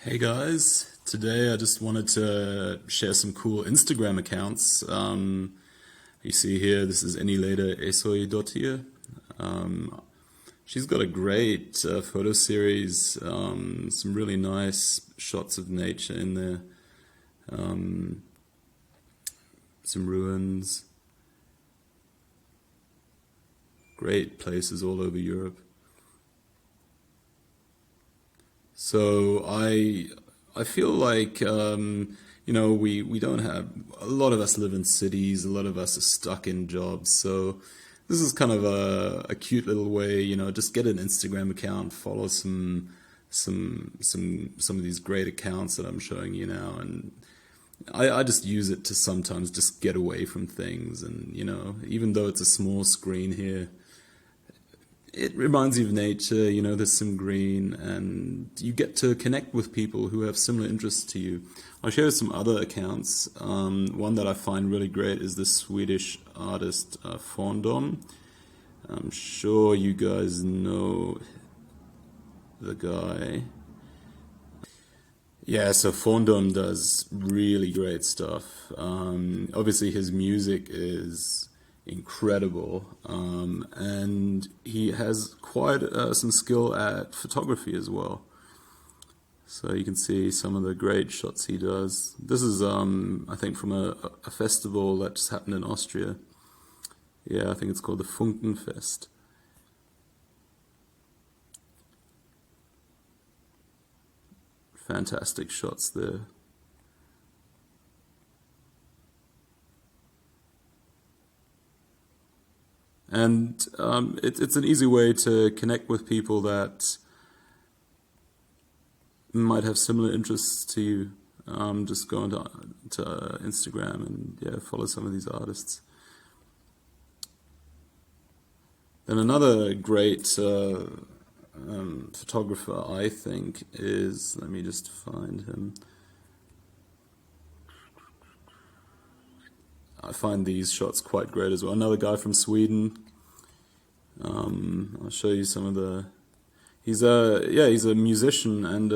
Hey guys, today I just wanted to share some cool Instagram accounts. You see here, this is RVEP0030. She's got a great photo series, some really nice shots of nature in there, some ruins, great places all over Europe. So I feel like we don't have a lot of us live in cities, a lot of us are stuck in jobs. So this is kind of a cute little way, just get an Instagram account, follow some of these great accounts that I'm showing you now, and I just use it to sometimes just get away from things, and even though it's a small screen here, it reminds you of nature, there's some green, and you get to connect with people who have similar interests to you. I'll show you some other accounts. One that I find really great is this Swedish artist, Fondom. I'm sure you guys know the guy. Yeah, so Fondom does really great stuff. Obviously, his music is incredible, and he has quite some skill at photography as well. So you can see some of the great shots he does. This is, I think, from a festival that just happened in Austria. Yeah, I think it's called the Funkenfest. Fantastic shots there. And it's an easy way to connect with people that might have similar interests to you. Just go to Instagram and follow some of these artists. Then another great photographer, I think, is, let me just find him. I find these shots quite great as well. Another guy from Sweden. I'll show you some of the. He's a musician and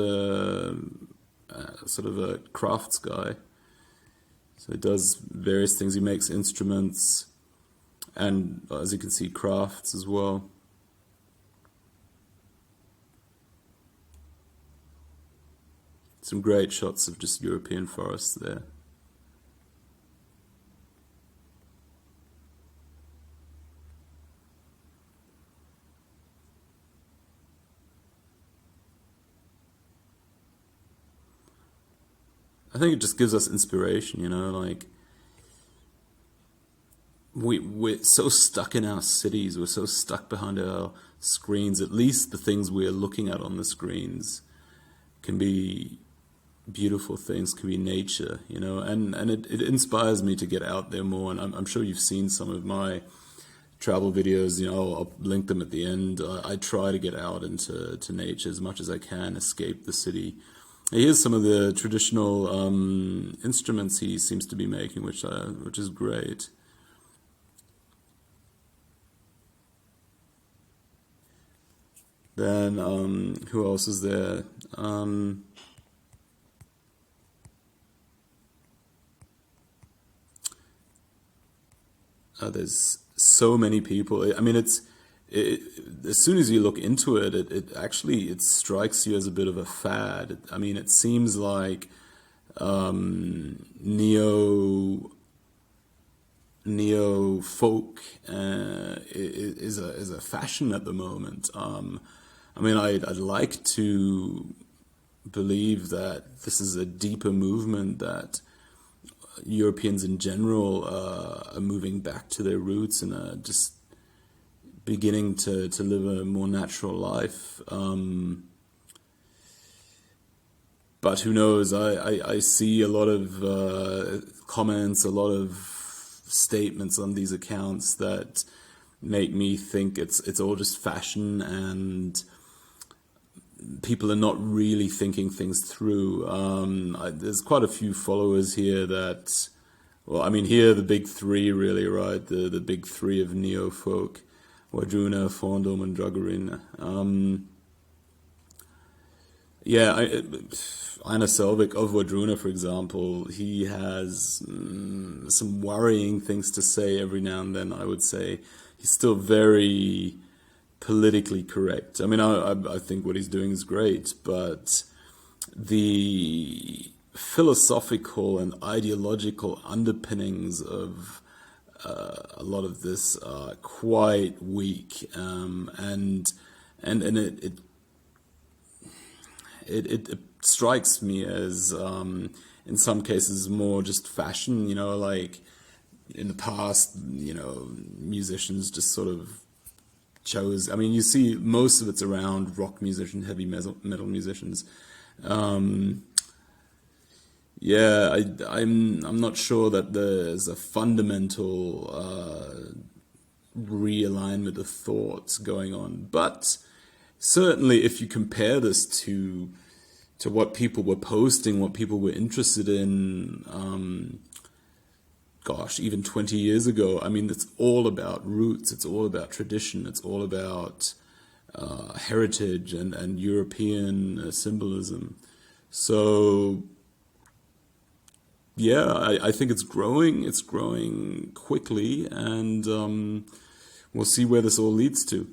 sort of a crafts guy. So he does various things. He makes instruments, and as you can see, crafts as well. Some great shots of just European forests there. I think it just gives us inspiration, like we're so stuck in our cities, we're so stuck behind our screens. At least the things we're looking at on the screens can be beautiful things, can be nature, and it inspires me to get out there more. And I'm sure you've seen some of my travel videos, I'll link them at the end. I try to get out into nature as much as I can, escape the city. Here's some of the traditional instruments he seems to be making, which is great. Then who else is there? There's so many people. I mean, as soon as you look into it, it actually strikes you as a bit of a fad. I mean, it seems like neo folk is a fashion at the moment. I mean, I'd like to believe that this is a deeper movement, that Europeans in general are moving back to their roots and are just beginning to live a more natural life. But who knows? I see a lot of comments, a lot of statements on these accounts that make me think it's all just fashion, and people are not really thinking things through. There's quite a few followers here that, well, I mean, here are the big three, really, right? The big three of Neofolk: Wardruna, Fondom, and Dragorina. Einar Selvik of Wardruna, for example, he has some worrying things to say every now and then, I would say. He's still very politically correct. I mean, I think what he's doing is great, but the philosophical and ideological underpinnings of a lot of this are quite weak, and it strikes me as in some cases more just fashion. Like in the past, musicians just sort of chose. I mean, you see most of it's around rock musicians, heavy metal musicians. Yeah, I'm not sure that there's a fundamental realignment of thoughts going on, but certainly if you compare this to what people were posting, what people were interested in, even 20 years ago, I mean, it's all about roots, it's all about tradition, it's all about heritage and European symbolism. So yeah, I think it's growing quickly, and we'll see where this all leads to.